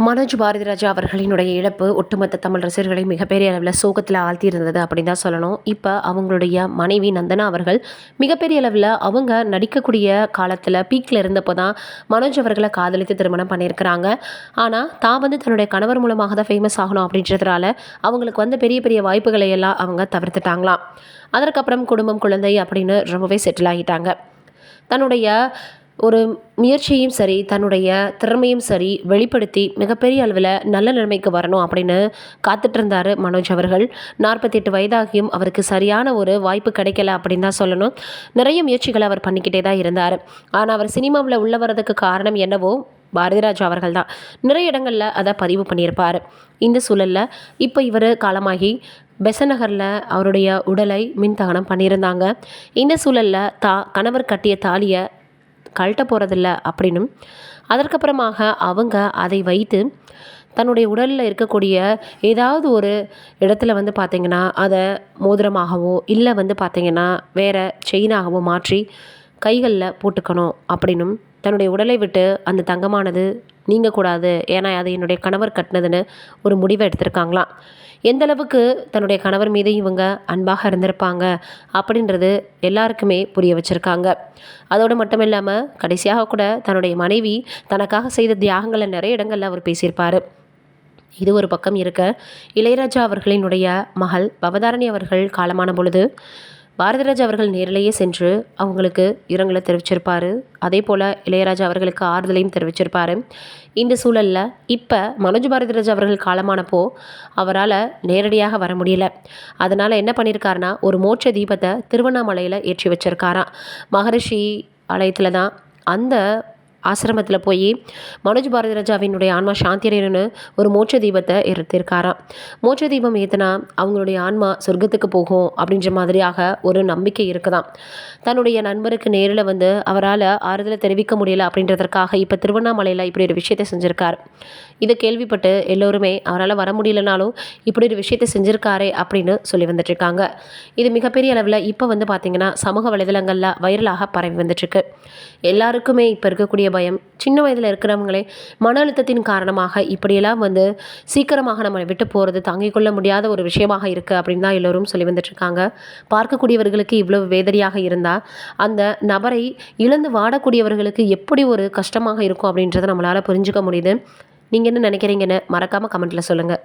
மனோஜ் பாரதிராஜா அவர்களினுடைய இழப்பு ஒட்டுமொத்த தமிழ் ரசிகர்களை மிகப்பெரிய அளவில் சோகத்தில் ஆழ்த்தியிருந்தது அப்படின்னு தான் சொல்லணும். இப்போ அவங்களுடைய மனைவி நந்தனா அவர்கள் மிகப்பெரிய அளவில் அவங்க நடிக்கக்கூடிய காலத்தில் பீக்கில் இருந்தப்போ தான் மனோஜ் அவர்களை காதலித்து திருமணம் பண்ணியிருக்கிறாங்க. ஆனால் தான் தன்னுடைய கணவர் மூலமாக தான் ஃபேமஸ் ஆகணும் அப்படின்றதுனால அவங்களுக்கு பெரிய பெரிய வாய்ப்புகளை எல்லாம் அவங்க தவிர்த்துட்டாங்களாம். அதற்கப்புறம் குடும்பம், குழந்தை அப்படின்னு ரொம்பவே செட்டில் ஆகிட்டாங்க. தன்னுடைய ஒரு முயற்சியும் சரி, தன்னுடைய திறமையும் சரி வெளிப்படுத்தி மிகப்பெரிய அளவில் நல்ல நிலைமைக்கு வரணும் அப்படின்னு காத்துட்டு இருந்தார் மனோஜ் அவர்கள். 48 வயதாகியும் அவருக்கு சரியான ஒரு வாய்ப்பு கிடைக்கல அப்படின்னு தான் சொல்லணும். நிறைய முயற்சிகளை அவர் பண்ணிக்கிட்டே தான் இருந்தார். ஆனால் அவர் சினிமாவில் உள்ள வரதுக்கு காரணம் என்னவோ பாரதிராஜா அவர்கள் தான். நிறைய இடங்களில் அதை பதிவு பண்ணியிருப்பார். இந்த சூழலில் இப்போ இவர் காலமாகி பெசநகரில் அவருடைய உடலை மின்தகனம் பண்ணியிருந்தாங்க. இந்த சூழலில் கணவர் கட்டிய தாலியை கழட்ட போகிறதில்ல அப்படின்னும், அதற்கப்புறமாக அவங்க அதை வைத்து தன்னுடைய உடலில் இருக்கக்கூடிய ஏதாவது ஒரு இடத்துல பார்த்திங்கன்னா அதை மோதிரமாகவோ இல்லை பார்த்திங்கன்னா வேறு செயினாகவோ மாற்றி கைகளில் போட்டுக்கணும் அப்படின்னும், தன்னுடைய உடலை விட்டு அந்த தங்கமானது நீங்கக்கூடாது, ஏன்னா அது என்னுடைய கணவர் கட்டினதுன்னு ஒரு முடிவை எடுத்திருக்காங்களாம். எந்தளவுக்கு தன்னுடைய கணவர் மீது இவங்க அன்பாக இருந்திருப்பாங்க அப்படின்றது எல்லாருக்குமே புரிய வச்சுருக்காங்க. அதோடு மட்டும் இல்லாமல் கடைசியாக கூட தன்னுடைய மனைவி தனக்காக செய்த தியாகங்களை நிறைய இடங்களில் அவர் பேசியிருப்பார். இது ஒரு பக்கம் இருக்க, இளையராஜா அவர்களினுடைய மகள் பவதாரணி அவர்கள் காலமான பொழுது பாரதிராஜா அவர்கள் நேரிலேயே சென்று அவங்களுக்கு இரங்கலை தெரிவிச்சிருப்பார். அதே போல் இளையராஜா அவர்களுக்கு ஆறுதலையும் தெரிவிச்சிருப்பார். இந்த சூழலில் இப்போ மனோஜ் பாரதிராஜா அவர்கள் காலமானப்போ அவரால் நேரடியாக வர முடியல. அதனால் என்ன பண்ணியிருக்காருனா, ஒரு மோட்ச தீபத்தை திருவண்ணாமலையில் ஏற்றி வச்சிருக்காராம். மகரிஷி ஆலயத்தில் தான் அந்த ஆசிரமத்தில் போய் மனோஜ் பாரதிராஜாவினுடைய ஆன்மா சாந்தி அடையணும்னு ஒரு மோட்ச தீபத்தை ஏற்றிருக்காராம். மோட்ச தீபம் ஏற்றினா அவங்களுடைய ஆன்மா சொர்க்கத்துக்கு போகும் அப்படின்ற மாதிரியாக ஒரு நம்பிக்கை இருக்குதாம். தன்னுடைய நண்பருக்கு நேரில் அவரால் ஆறுதலை தெரிவிக்க முடியல அப்படின்றதற்காக இப்போ திருவண்ணாமலையில் இப்படி ஒரு விஷயத்தை செஞ்சுருக்கார். இதை கேள்விப்பட்டு எல்லோருமே அவரால் வர முடியலனாலும் இப்படி ஒரு விஷயத்தை செஞ்சுருக்காரே அப்படின்னு சொல்லி வந்துட்டுருக்காங்க. இது மிகப்பெரிய அளவில் இப்போ பார்த்திங்கன்னா சமூக வலைதளங்களில் வைரலாக பரவி வந்துட்டுருக்கு. எல்லாருக்குமே இப்போ இருக்கக்கூடிய பயம், சின்ன வயதில் இருக்கிறவங்களே மன அழுத்தத்தின் காரணமாக இப்படியெல்லாம் சீக்கிரமாக நம்மளை விட்டு போகிறது தாங்கிக் கொள்ள முடியாத ஒரு விஷயமாக இருக்குது அப்படின்னு தான் எல்லோரும் சொல்லி வந்துட்டுருக்காங்க. பார்க்கக்கூடியவர்களுக்கு இவ்வளவு வேதனையாக இருந்தால் அந்த நபரை இழந்து வாடக்கூடியவர்களுக்கு எப்படி ஒரு கஷ்டமாக இருக்கும் அப்படின்றத நம்மளால் புரிஞ்சுக்க முடியுது. நீங்கள் என்ன நினைக்கிறீங்கன்னு மறக்காமல் கமெண்ட்டில் சொல்லுங்கள்.